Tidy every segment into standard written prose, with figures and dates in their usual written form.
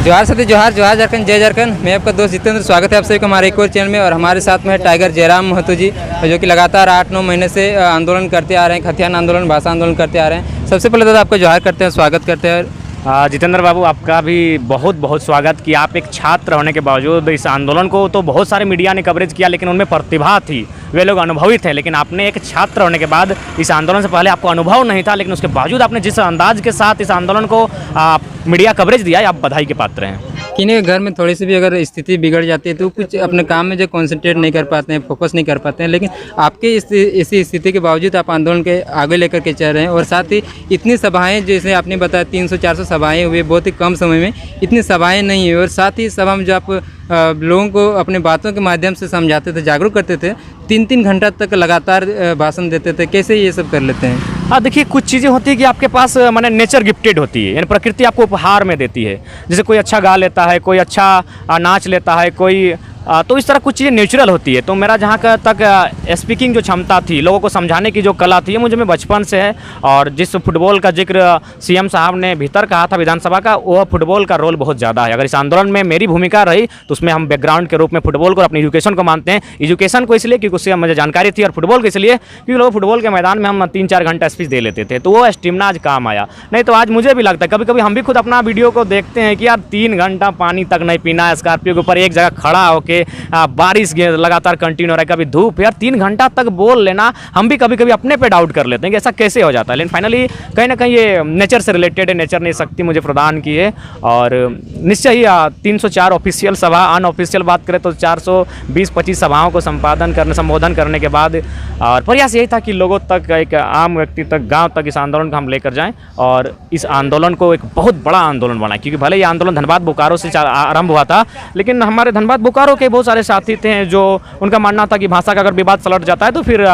जोहार साथी जोहार जोहार झारखंड जय झारखंड। मैं आपका दोस्त जितेंद्र, स्वागत है आप सभी को हमारे एक और चैनल में। और हमारे साथ में है टाइगर जयराम महतो जी, जो कि लगातार 8-9 महीने से आंदोलन करते आ रहे हैं, खतियान आंदोलन, भाषा आंदोलन करते आ रहे हैं। सबसे पहले दादा आपका जोहार करते हैं, स्वागत करते हैं। जितेंद्र बाबू, आपका भी बहुत बहुत स्वागत कि आप एक छात्र होने के बावजूद इस आंदोलन को तो बहुत सारे मीडिया ने कवरेज किया, लेकिन उनमें प्रतिभा थी, वे लोग अनुभवी थे। लेकिन आपने एक छात्र होने के बाद इस आंदोलन से पहले आपको अनुभव नहीं था, लेकिन उसके बावजूद आपने जिस अंदाज के साथ इस आंदोलन को मीडिया कवरेज दिया है, आप बधाई के पात्र हैं। किन्हीं घर में थोड़ी सी भी अगर स्थिति बिगड़ जाती है तो कुछ अपने काम में जो कॉन्सेंट्रेट नहीं कर पाते हैं, फोकस नहीं कर पाते हैं। लेकिन आपके इसी स्थिति के बावजूद आप आंदोलन के आगे लेकर के चल रहे हैं। और साथ ही इतनी सभाएं, जैसे आपने बताया 300-400 सभाएं हुई, बहुत ही कम समय में इतनी सभाएं नहीं हुई। और साथ ही सभा में जो आप लोगों को अपने बातों के माध्यम से समझाते थे, जागरूक करते थे, 3-3 घंटा तक लगातार भाषण देते थे, कैसे ये सब कर लेते हैं? हाँ, देखिए, कुछ चीज़ें होती है कि आपके पास माने नेचर गिफ्टेड होती है, यानी प्रकृति आपको उपहार में देती है। जैसे कोई अच्छा गा लेता है, कोई अच्छा नाच लेता है, कोई तो इस तरह कुछ चीज़ें नेचुरल होती है। तो मेरा जहाँ तक स्पीकिंग जो क्षमता थी, लोगों को समझाने की जो कला थी, ये मुझे में बचपन से है। और जिस फुटबॉल का जिक्र सीएम साहब ने भीतर कहा था विधानसभा का, वह फुटबॉल का रोल बहुत ज़्यादा है। अगर इस आंदोलन में मेरी भूमिका रही तो उसमें हम बैकग्राउंड के रूप में फुटबॉल को, अपनी एजुकेशन को मानते हैं। एजुकेशन को इसलिए क्योंकि उससे मुझे जानकारी थी, और फुटबॉल को इसलिए क्योंकि लोग फुटबॉल के मैदान में हम 3-4 घंटा स्पीच दे लेते थे, तो वो स्टेमिना आज काम आया। नहीं तो आज मुझे भी लगता है, कभी कभी हम भी खुद अपना वीडियो को देखते हैं कि यार 3 घंटा पानी तक नहीं पीना है, स्कॉर्पियो के ऊपर एक जगह खड़ा होकर बारिश लगातार कंटिन्यू हो रहा है, कभी धूप, यार 3 घंटा तक बोल लेना, हम भी कभी कभी अपने पे डाउट कर लेते हैं कि ऐसा कैसे हो जाता है। लेकिन फाइनली कहीं ना कहीं ये नेचर से रिलेटेड है, नेचर ने शक्ति मुझे प्रदान की है। और निश्चय ही 304 ऑफिशियल सभा, अनऑफिशियल बात करें तो 420-25 सभाओं को संबोधन करने के बाद और प्रयास यही था कि लोगों तक, एक आम व्यक्ति तक, गाँव तक इस आंदोलन को हम लेकर जाएँ और इस आंदोलन को एक बहुत बड़ा आंदोलन बनाएं। क्योंकि भले ये आंदोलन धनबाद बोकारो से आरंभ हुआ था, लेकिन हमारे धनबाद बोकारो के बहुत सारे साथी थे जो उनका मानना था कि भाषा का अगर विवाद सलट जाता है तो फिर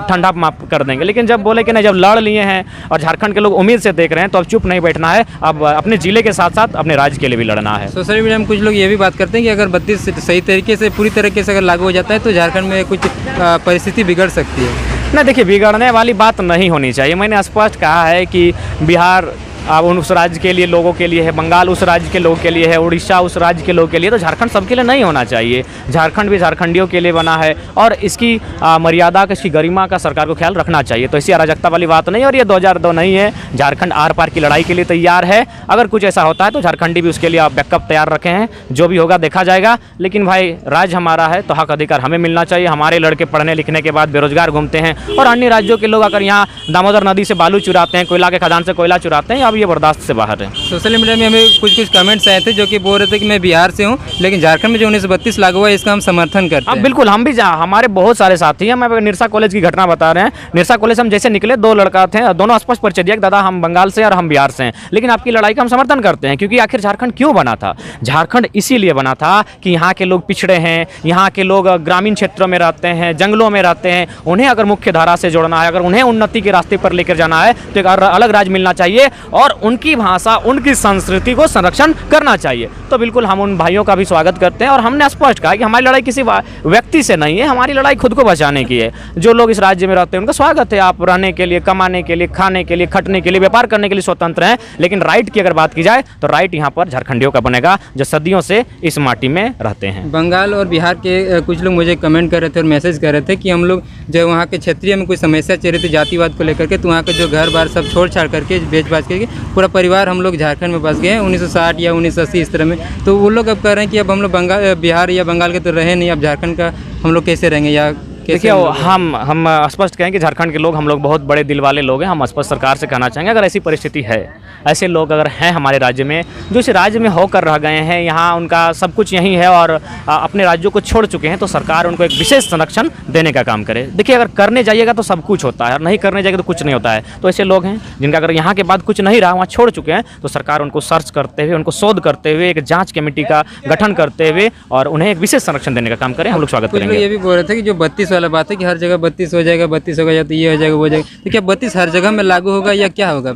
ठंडा माफ कर देंगे। लेकिन जब बोले कि नहीं, जब लड़ लिए हैं और झारखंड के लोग उम्मीद से देख रहे हैं, तो अब चुप नहीं बैठना है, अब अपने जिले के साथ साथ अपने राज्य के लिए भी लड़ना है। सोशल मीडिया में कुछ लोग ये भी बात करते हैं कि अगर 32 सही तरीके से, पूरी तरीके से अगर लागू हो जाता है तो झारखंड में कुछ परिस्थिति बिगड़ सकती है। नहीं, देखिए, बिगड़ने वाली बात नहीं होनी चाहिए। मैंने स्पष्ट कहा है कि बिहार अब उस राज्य के लिए, लोगों के लिए है, बंगाल उस राज्य के लोगों के लिए है, उड़ीसा उस राज्य के लोगों के लिए, तो झारखंड सबके लिए नहीं होना चाहिए। झारखंड भी झारखंडियों के लिए बना है और इसकी मर्यादा का, इसकी गरिमा का सरकार को ख्याल रखना चाहिए। तो ऐसी अराजकता वाली बात नहीं है। और ये 2002 नहीं है, झारखंड आर पार की लड़ाई के लिए तैयार है। अगर कुछ ऐसा होता है तो झारखंडी भी उसके लिए बैकअप तैयार रखे हैं, जो भी होगा देखा जाएगा। लेकिन भाई, राज्य हमारा है तो हक अधिकार हमें मिलना चाहिए। हमारे लड़के पढ़ने लिखने के बाद बेरोजगार घूमते हैं, और अन्य राज्यों के लोग अगर यहाँ दामोदर नदी से बालू चुराते हैं, कोयला के खदान से कोयला चुराते हैं, अब ये बर्दाश्त से बाहर। सोशल मीडिया में हमें कुछ कमेंट्स आए थे जो कि बोल रहे थे कि मैं बिहार से हूं, लेकिन झारखंड में जो 1932 लागू हुआ है इसका हम समर्थन करते हैं। बिल्कुल, हम भी हमारे बहुत सारे साथी हैं। मैं निरसा कॉलेज की घटना बता रहे हैं। निरसा कॉलेज हम जैसे निकले, 2 लड़का थे, दोनों स्पष्ट परिचय दिया, दादा हम बंगाल से और हम बिहार से हैं, लेकिन आपकी लड़ाई का हम समर्थन करते हैं। क्योंकि आखिर झारखंड क्यों बना था? झारखंड इसीलिए बना था कि यहाँ के लोग पिछड़े हैं, यहाँ के लोग ग्रामीण क्षेत्रों में रहते हैं, जंगलों में रहते हैं, उन्हें अगर मुख्य धारा से जोड़ना है, अगर उन्हें उन्नति के रास्ते पर लेकर जाना है, तो एक अलग राज्य मिलना चाहिए और उनकी भाषा, उनकी संस्कृति को संरक्षण करना चाहिए। तो बिल्कुल हम उन भाइयों का भी स्वागत करते हैं। और हमने स्पष्ट कहा कि हमारी लड़ाई किसी व्यक्ति से नहीं है, हमारी लड़ाई खुद को बचाने की है। जो लोग इस राज्य में रहते हैं उनका स्वागत है, आप रहने के लिए, कमाने के लिए, खाने के लिए, खटने के लिए, व्यापार करने के लिए स्वतंत्र हैं। लेकिन राइट की अगर बात की जाए तो राइट यहाँ पर झारखंडियों का बनेगा, जो सदियों से इस माटी में रहते हैं। बंगाल और बिहार के कुछ लोग मुझे कमेंट कर रहे थे और मैसेज कर रहे थे कि हम लोग जो वहाँ के क्षेत्रीय में कोई समस्या चल रही थी जातिवाद को लेकर के, तो वहाँ के जो घर बार सब छोड़ छाड़ करके, बेच बाज करके पूरा परिवार हम लोग झारखंड में बस गए हैं 1960 या 1980 इस तरह में। तो वो लोग अब कह रहे हैं कि अब हम लोग बिहार या बंगाल के तो रहे नहीं, अब झारखंड का हम लोग कैसे रहेंगे या देखिए, हम स्पष्ट कहें कि झारखंड के लोग, हम लोग बहुत बड़े दिल वाले लोग हैं। हम स्पष्ट सरकार से कहना चाहेंगे, अगर ऐसी परिस्थिति है, ऐसे लोग अगर हैं हमारे राज्य में, जो इस राज्य में होकर रह गए हैं, यहाँ उनका सब कुछ यहीं है और अपने राज्यों को छोड़ चुके हैं, तो सरकार उनको एक विशेष संरक्षण देने का काम करे। देखिए, अगर करने जाइएगा तो सब कुछ होता है, और नहीं करने जाइएगा तो कुछ नहीं होता है। तो ऐसे लोग हैं जिनका अगर यहाँ के बाद कुछ नहीं रहा, वहाँ छोड़ चुके हैं, तो सरकार उनको सर्च करते हुए, उनको शोध करते हुए, एक जाँच कमेटी का गठन करते हुए और उन्हें एक विशेष संरक्षण देने का काम करे। हम लोग स्वागत करेंगे। ये भी बोल रहे थे कि जो 32 वाला बात है कि हर जगह 32 हो जाएगा, 32 हो जाए तो ये हो जाएगा, वो हो जाएगा, तो क्या 32 हर जगह में लागू होगा या क्या होगा?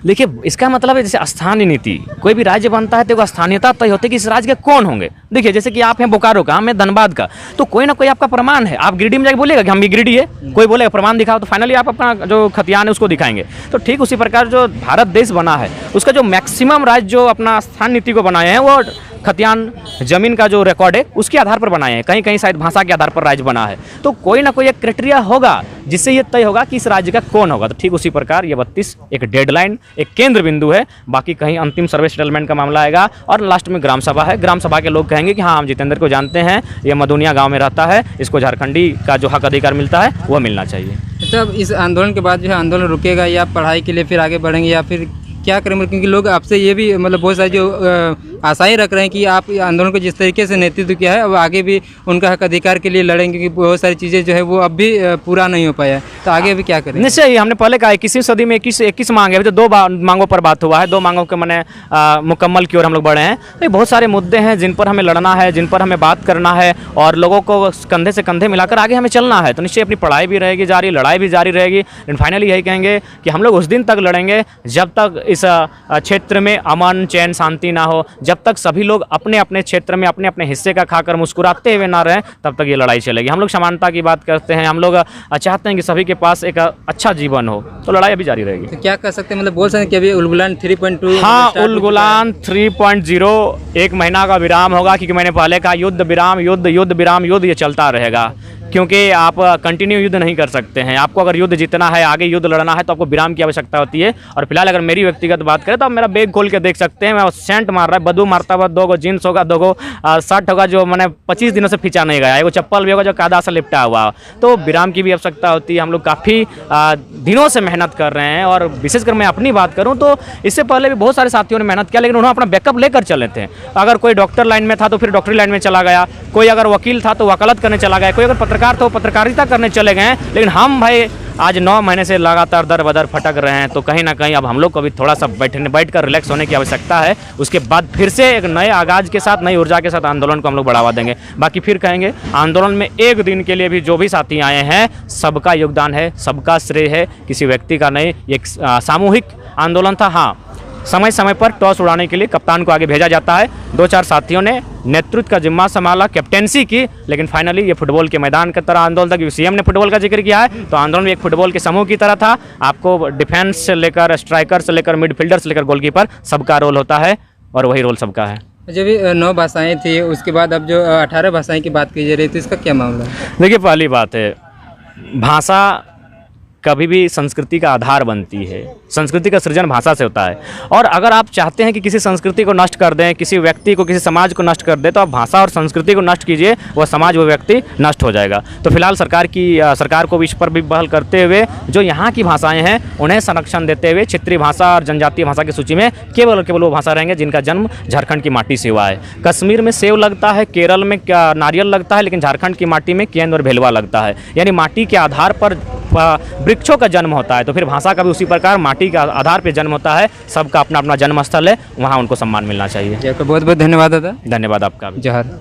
देखिए, इसका मतलब है जैसे स्थानीय नीति, कोई भी राज्य बनता है तो एक स्थानीयता तय होती है कि इस राज्य के कौन होंगे। देखिए, जैसे कि आप हैं बोकारो का, हम हैं धनबाद का, तो कोई ना कोई आपका प्रमाण है। आप गिरिडीह में जाके बोलेगा कि हम भी गिरिडीह है, कोई बोलेगा प्रमाण दिखाओ, तो फाइनली आप अपना जो खतियान है उसको दिखाएंगे। तो ठीक उसी प्रकार जो भारत देश बना है, उसका जो मैक्सिमम राज्य जो अपना स्थान नीति को बनाए हैं, वो खतियान जमीन का जो रिकॉर्ड है उसके आधार पर बनाए हैं। कहीं कहीं शायद भाषा के आधार पर राज्य बना है, तो कोई ना कोई एक क्राइटेरिया होगा जिससे ये तय होगा कि इस राज्य का कौन होगा। तो ठीक उसी प्रकार ये 32 एक डेडलाइन, एक केंद्र बिंदु है। बाकी कहीं अंतिम सर्वे सेटलमेंट का मामला आएगा और लास्ट में ग्राम सभा है। ग्राम सभा के लोग कहेंगे कि हाँ, हम जितेंद्र को जानते हैं, ये मधुनिया गाँव में रहता है, इसको झारखंडी का जो हक अधिकार मिलता है वो मिलना चाहिए। तो अब इस आंदोलन के बाद जो है आंदोलन रुकेगा या पढ़ाई के लिए फिर आगे बढ़ेंगे या फिर क्या करेंगे? क्योंकि लोग आपसे ये भी मतलब बहुत सारी जो आशाएं रख रहे हैं कि आप आंदोलन को जिस तरीके से नेतृत्व किया है, अब आगे भी उनका हक अधिकार के लिए लड़ेंगे, क्योंकि बहुत सारी चीज़ें जो है वो अब भी पूरा नहीं हो पाया है, तो आगे भी क्या करेंगे? निश्चय ही, हमने पहले कहा 21वीं सदी में 21 मांग है, अभी तो 2 मांगों पर बात हुआ है, 2 मांगों के मैंने मुकम्मल की ओर हम लोग बढ़े हैं। तो बहुत सारे मुद्दे हैं जिन पर हमें लड़ना है, जिन पर हमें बात करना है और लोगों को कंधे से कंधे मिलाकर आगे हमें चलना है। तो निश्चय अपनी पढ़ाई भी रहेगी जारी, लड़ाई भी जारी रहेगी। लेकिन फाइनली यही कहेंगे कि हम लोग उस दिन तक लड़ेंगे जब तक इस क्षेत्र में अमन चैन शांति ना हो, जब तक सभी लोग अपने अपने क्षेत्र में अपने अपने हिस्से का खाकर मुस्कुराते हुए ना रहें, तब तक ये लड़ाई चलेगी। हम लोग समानता की बात करते हैं, हम लोग चाहते हैं कि सभी के पास एक अच्छा जीवन हो, तो लड़ाई अभी जारी रहेगी। तो क्या कर सकते हैं, मतलब बोल सकते हैं कि अभी उलगुलान 3.2? हाँ, उलगुलान 3.0 1 महीना का विराम होगा, क्योंकि मैंने पहले कहा युद्ध विराम युद्ध, युद्ध विराम युद्ध, ये चलता रहेगा। क्योंकि आप कंटिन्यू युद्ध नहीं कर सकते हैं। आपको अगर युद्ध जीतना है, आगे युद्ध लड़ना है, तो आपको विराम की आवश्यकता होती है। और फिलहाल अगर मेरी व्यक्तिगत बात करें तो आप मेरा बैग खोल के देख सकते हैं, मैं सेंट मार रहा है, बदबू मारता हुआ, 2 गो जीन्स होगा, 2 गो शर्ट होगा जो मैंने 25 दिनों से खींचा नहीं गया, एगो चप्पल भी होगा जो कायदा से लिपटा हुआ। तो विराम की भी आवश्यकता होती है। हम लोग काफ़ी दिनों से मेहनत कर रहे हैं और विशेषकर मैं अपनी बात करूँ तो इससे पहले भी बहुत सारे साथियों ने मेहनत किया, लेकिन उन्होंने अपना बैकअप लेकर चले थे। अगर कोई डॉक्टर लाइन में था तो फिर डॉक्टरी लाइन में चला गया, कोई अगर वकील था तो वकालत करने चला गया, कोई अगर पत्रकार था तो पत्रकारिता करने चले गए। लेकिन हम भाई आज 9 महीने से लगातार दर बदर फटक रहे हैं, तो कहीं ना कहीं अब हम लोग को भी थोड़ा सा बैठकर रिलैक्स होने की आवश्यकता है। उसके बाद फिर से एक नए आगाज के साथ, नई ऊर्जा के साथ आंदोलन को हम लोग बढ़ावा देंगे। बाकी फिर कहेंगे आंदोलन में एक दिन के लिए भी जो भी साथी आए हैं, सबका योगदान है, सबका श्रेय है, किसी व्यक्ति का नहीं। एक सामूहिक आंदोलन था। हाँ, समय समय पर टॉस उड़ाने के लिए कप्तान को आगे भेजा जाता है। 2-4 साथियों ने नेतृत्व का जिम्मा संभाला, कैप्टेंसी की, लेकिन फाइनली ये फुटबॉल के मैदान की तरह आंदोलन था। क्योंकि सीएम ने फुटबॉल का जिक्र किया है, तो आंदोलन भी एक फुटबॉल के समूह की तरह था। आपको डिफेंस से लेकर स्ट्राइकर से लेकर मिडफील्डर से लेकर गोलकीपर, सबका रोल होता है और वही रोल सबका है। जब 9 भाषाएँ थी, उसके बाद अब जो 18 भाषाएँ की बात की जा रही थी, इसका क्या मामला है? देखिए, पहली बात है, भाषा कभी भी संस्कृति का आधार बनती है। संस्कृति का सृजन भाषा से होता है। और अगर आप चाहते हैं कि किसी संस्कृति को नष्ट कर दें, किसी व्यक्ति को, किसी समाज को नष्ट कर दें, तो आप भाषा और संस्कृति को नष्ट कीजिए, वह समाज, वो व्यक्ति नष्ट हो जाएगा। तो फिलहाल सरकार को भी इस पर भी पहल करते हुए जो यहाँ की भाषाएं हैं उन्हें संरक्षण देते हुए क्षेत्रीय भाषा और जनजातीय भाषा की सूची में केवल और केवल वो भाषा रहेंगे जिनका जन्म झारखंड की माटी से हुआ है। कश्मीर में सेव लगता है, केरल में नारियल लगता है, लेकिन झारखंड की माटी में केंद्र और भेलवा लगता है। यानी माटी के आधार पर वृक्षों का जन्म होता है, तो फिर भाषा का भी उसी प्रकार माटी के आधार पर जन्म होता है। सबका अपना अपना जन्म स्थल है, वहाँ उनको सम्मान मिलना चाहिए। आपका बहुत बहुत धन्यवाद दादा। धन्यवाद आपका भी। जोहार।